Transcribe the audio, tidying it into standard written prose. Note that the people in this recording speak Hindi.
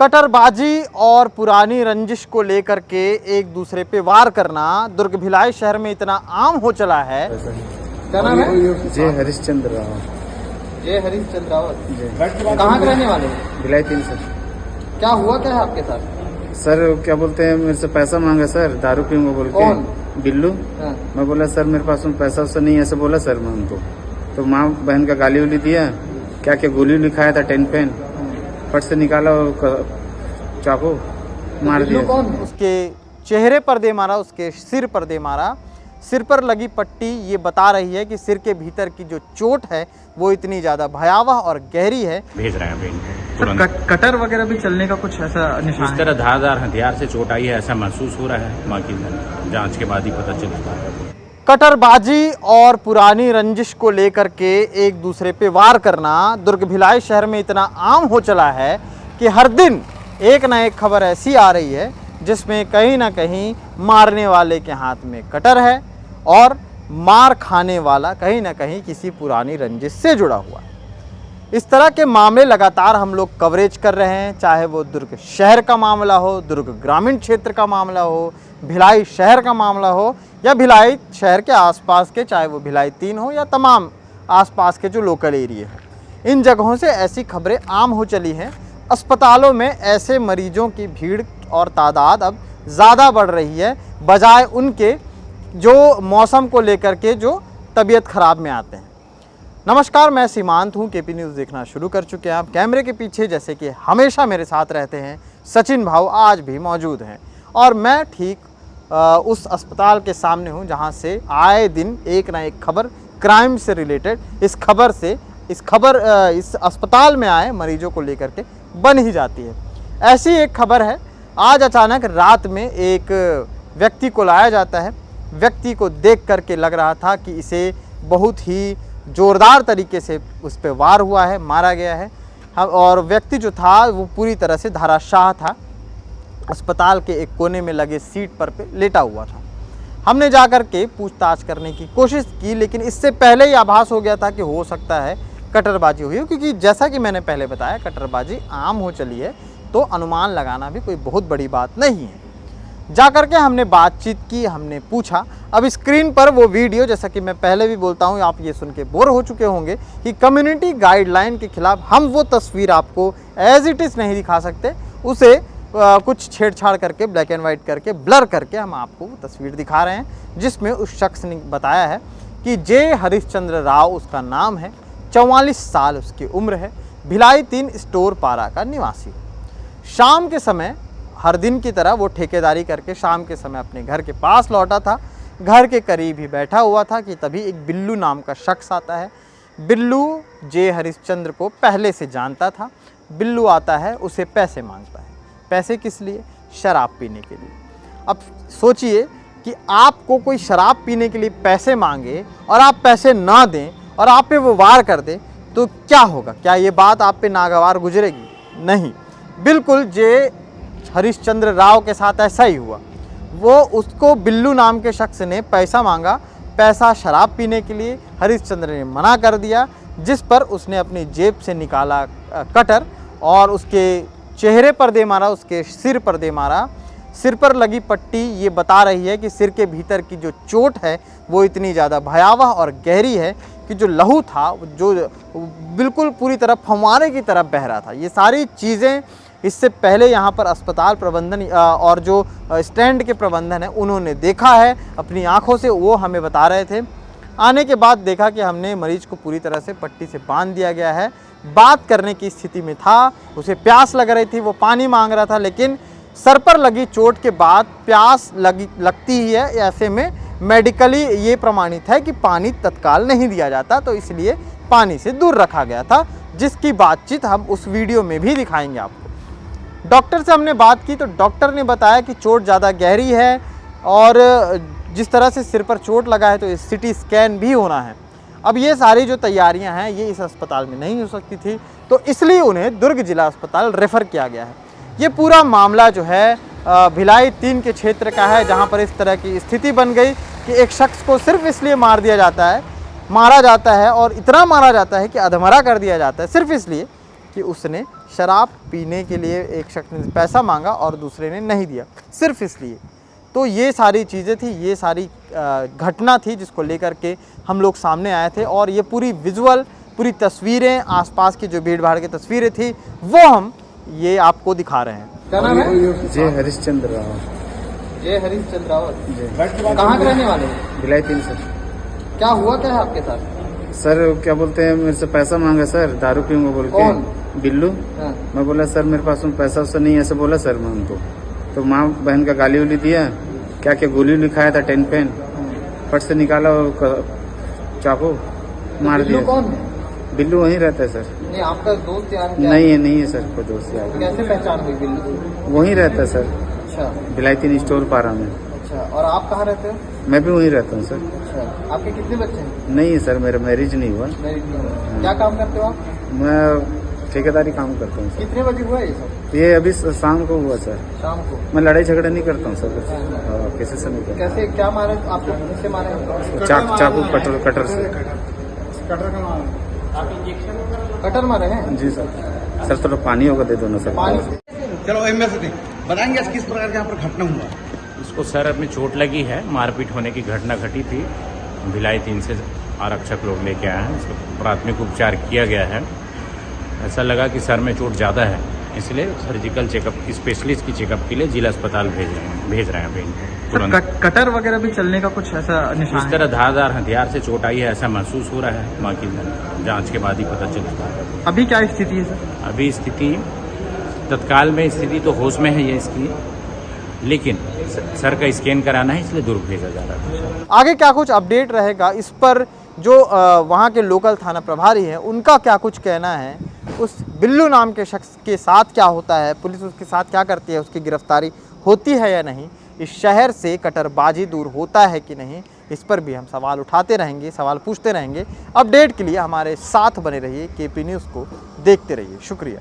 कटरबाजी और पुरानी रंजिश को लेकर के एक दूसरे पे वार करना दुर्ग भिलाई शहर में इतना आम हो चला है। क्या नाम है? जय हरिश्चंद्र रावत। जय हरिश्चंद्र रावत। कहाँ के रहने वाले हैं? भिलाई 3 से। क्या हुआ क्या है आपके साथ? सर क्या बोलते हैं, मेरे से पैसा मांगा सर, दारू पीऊंगा बोल के। बिल्लू। मैं बोला सर मेरे पास में पैसा वैसा नहीं, ऐसे बोला सर मैं उनको। तो माँ बहन का गाली उली दिया, क्या क्या गोली लिखाया था 10 पेन, फट से निकाला और चाकू मार दिया। उसके चेहरे पर दे मारा, उसके सिर पर दे मारा। सिर पर लगी पट्टी ये बता रही है कि सिर के भीतर की जो चोट है वो इतनी ज्यादा भयावह और गहरी है। भेज रहे हैं तो कटर वगैरह भी चलने का कुछ ऐसा निशान? इस तरह धारदार हथियार से चोट आई है ऐसा महसूस हो रहा है, बाकी जांच के बाद ही पता चलेगा। कटरबाजी और पुरानी रंजिश को लेकर के एक दूसरे पे वार करना दुर्ग भिलाई शहर में इतना आम हो चला है कि हर दिन एक ना एक खबर ऐसी आ रही है जिसमें कहीं ना कहीं मारने वाले के हाथ में कटर है और मार खाने वाला कहीं ना कहीं किसी पुरानी रंजिश से जुड़ा हुआ है। इस तरह के मामले लगातार हम लोग कवरेज कर रहे हैं, चाहे वो दुर्ग शहर का मामला हो, दुर्ग ग्रामीण क्षेत्र का मामला हो, भिलाई शहर का मामला हो या भिलाई शहर के आसपास के, चाहे वो भिलाई 3 हो या तमाम आसपास के जो लोकल एरिया हैं। इन जगहों से ऐसी खबरें आम हो चली हैं। अस्पतालों में ऐसे मरीजों की भीड़ और तादाद अब ज़्यादा बढ़ रही है, बजाय उनके जो मौसम को लेकर के जो तबीयत ख़राब में आते हैं। नमस्कार, मैं सीमांत हूँ। केपी न्यूज़ देखना शुरू कर चुके हैं आप। कैमरे के पीछे जैसे कि हमेशा मेरे साथ रहते हैं सचिन भाऊ, आज भी मौजूद हैं और मैं ठीक उस अस्पताल के सामने हूँ जहाँ से आए दिन एक ना एक खबर क्राइम से रिलेटेड इस अस्पताल में आए मरीजों को लेकर के बन ही जाती है। ऐसी एक खबर है, आज अचानक रात में एक व्यक्ति को लाया जाता है। व्यक्ति को देख करके लग रहा था कि इसे बहुत ही ज़ोरदार तरीके से उस पर वार हुआ है, मारा गया है और व्यक्ति जो था वो पूरी तरह से धराशाह था। अस्पताल के एक कोने में लगे सीट पर लेटा हुआ था। हमने जाकर के पूछताछ करने की कोशिश की, लेकिन इससे पहले ही आभास हो गया था कि हो सकता है कटरबाजी हुई हो, क्योंकि जैसा कि मैंने पहले बताया कटरबाजी आम हो चली है, तो अनुमान लगाना भी कोई बहुत बड़ी बात नहीं है। जाकर के हमने बातचीत की, हमने पूछा। अब स्क्रीन पर वो वीडियो, जैसा कि मैं पहले भी बोलता हूँ, आप ये सुन के बोर हो चुके होंगे कि कम्युनिटी गाइडलाइन के खिलाफ हम वो तस्वीर आपको एज इट इज़ नहीं दिखा सकते, उसे कुछ छेड़छाड़ करके ब्लैक एंड वाइट करके ब्लर करके हम आपको वो तस्वीर दिखा रहे हैं, जिसमें उस शख्स ने बताया है कि जय हरिश्चंद्र राव उसका नाम है, 44 साल उसकी उम्र है, भिलाई 3 स्टोर पारा का निवासी है। शाम के समय हर दिन की तरह वो ठेकेदारी करके शाम के समय अपने घर के पास लौटा था। घर के करीब ही बैठा हुआ था कि तभी एक बिल्लू नाम का शख्स आता है। बिल्लू जय हरिश्चंद्र को पहले से जानता था। बिल्लू आता है, उसे पैसे मांगता है। पैसे किस लिए? शराब पीने के लिए। अब सोचिए कि आपको कोई शराब पीने के लिए पैसे मांगे और आप पैसे ना दें और आप पे वो वार कर दे तो क्या होगा? क्या ये बात आप पे नागवार गुजरेगी? नहीं, बिल्कुल जय हरिश्चंद्र राव के साथ ऐसा ही हुआ। वो उसको बिल्लू नाम के शख्स ने पैसा मांगा, पैसा शराब पीने के लिए। हरिश्चंद्र ने मना कर दिया, जिस पर उसने अपनी जेब से निकाला कटर और उसके चेहरे पर दे मारा, उसके सिर पर दे मारा। सिर पर लगी पट्टी ये बता रही है कि सिर के भीतर की जो चोट है वो इतनी ज़्यादा भयावह और गहरी है कि जो लहू था जो बिल्कुल पूरी तरह फव्वारे की तरह बह रहा था। ये सारी चीज़ें इससे पहले यहाँ पर अस्पताल प्रबंधन और जो स्टैंड के प्रबंधन है उन्होंने देखा है अपनी आंखों से, वो हमें बता रहे थे। आने के बाद देखा कि हमने मरीज को पूरी तरह से पट्टी से बांध दिया गया है। बात करने की स्थिति में था, उसे प्यास लग रही थी, वो पानी मांग रहा था, लेकिन सर पर लगी चोट के बाद प्यास लगती ही है। ऐसे में मेडिकली ये प्रमाणित है कि पानी तत्काल नहीं दिया जाता, तो इसलिए पानी से दूर रखा गया था, जिसकी बातचीत हम उस वीडियो में भी दिखाएंगे आपको। डॉक्टर से हमने बात की तो डॉक्टर ने बताया कि चोट ज़्यादा गहरी है और जिस तरह से सिर पर चोट लगा है तो सिटी स्कैन भी होना है। अब ये सारी जो तैयारियां हैं ये इस अस्पताल में नहीं हो सकती थी, तो इसलिए उन्हें दुर्ग जिला अस्पताल रेफ़र किया गया है। ये पूरा मामला जो है भिलाई 3 के क्षेत्र का है, जहाँ पर इस तरह की स्थिति बन गई कि एक शख्स को सिर्फ इसलिए मारा जाता है और इतना मारा जाता है कि अधमरा कर दिया जाता है, सिर्फ इसलिए कि उसने शराब पीने के लिए एक शख्स ने पैसा मांगा और दूसरे ने नहीं दिया, सिर्फ इसलिए। तो ये सारी चीज़ें थी, ये सारी घटना थी जिसको लेकर के हम लोग सामने आए थे और ये पूरी विजुअल, पूरी तस्वीरें, आसपास की जो भीड़ भाड़ की तस्वीरें थी वो हम ये आपको दिखा रहे हैं। क्या नाम है? जय हरिश्चंद्र रावत। जय हरिश्चंद्र रावत, जी। कहाँ के रहने वाले हैं? भिलाई 3 से। क्या हुआ क्या है आपके साथ? सर क्या बोलते हैं, मेरे से पैसा मांगा सर, दारू पीऊंगा बोल के। बिल्लू। मैं बोला सर मेरे पास पैसा वैसा नहीं है, ऐसे बोला सर मैं उनको। तो माँ बहन का गाली उली दिया, क्या क्या गोली उली खाया था, 10 पेन फट से निकाला और चाकू मार दिया। कौन है? बिल्लू वहीं रहता है सर। नहीं, आपका दोस्त यार? नहीं है सर, कोई दोस्त यार। कैसे पहचान हुई बिल्लू? वहीं रहता है सर। अच्छा। भिलाई 3 स्टोर पारा में। अच्छा, और आप कहाँ रहते हो? मैं भी वहीं रहता हूँ सर। अच्छा, आपके कितने बच्चे हैं? नहीं है सर, मेरा मैरिज नहीं हुआ। क्या काम करते हो आप? मैं ठेकेदारी काम करता हूँ सर। कितने बजे हुआ ये सब? ये अभी शाम को हुआ सर। शाम को? मैं लड़ाई झगड़ा नहीं करता हूँ सर, कुछ किसी से नहीं करता। कैसे, क्या मारे आपको? किससे मारे? चाकू कटर से। कटर मारे हैं? जी सर। सर थोड़ा पानी होगा दे दो ना सर। पानी? चलो एम से बताएंगे आज किस प्रकार का यहाँ पर घटना हुआ? इसको सर में चोट लगी है, मारपीट होने की घटना घटी थी। भिलाई 3 से आरक्षक लोग लेके आए हैं, इसका प्राथमिक उपचार किया गया है। ऐसा लगा कि सर में चोट ज़्यादा है, इसलिए सर्जिकल चेकअप, स्पेशलिस्ट की चेकअप के लिए जिला अस्पताल भेज रहे हैं अभी इनको तुरंत। कटर वगैरह भी चलने का कुछ ऐसा निशान? इस तरह धारदार हथियार से चोट आई है ऐसा महसूस हो रहा है, बाकी जांच के बाद ही पता चलता है। अभी क्या स्थिति है सर? अभी स्थिति तत्काल में स्थिति तो होश में है ये इसकी, लेकिन सर का स्कैन कराना है इसलिए दुर्ग भेजा जा रहा है। आगे क्या कुछ अपडेट रहेगा इस पर, जो वहाँ के लोकल थाना प्रभारी हैं उनका क्या कुछ कहना है, उस बिल्लू नाम के शख्स के साथ क्या होता है, पुलिस उसके साथ क्या करती है, उसकी गिरफ्तारी होती है या नहीं, इस शहर से कटरबाजी दूर होता है कि नहीं, इस पर भी हम सवाल उठाते रहेंगे, सवाल पूछते रहेंगे। अपडेट के लिए हमारे साथ बने रहिए, KP न्यूज़ को देखते रहिए। शुक्रिया।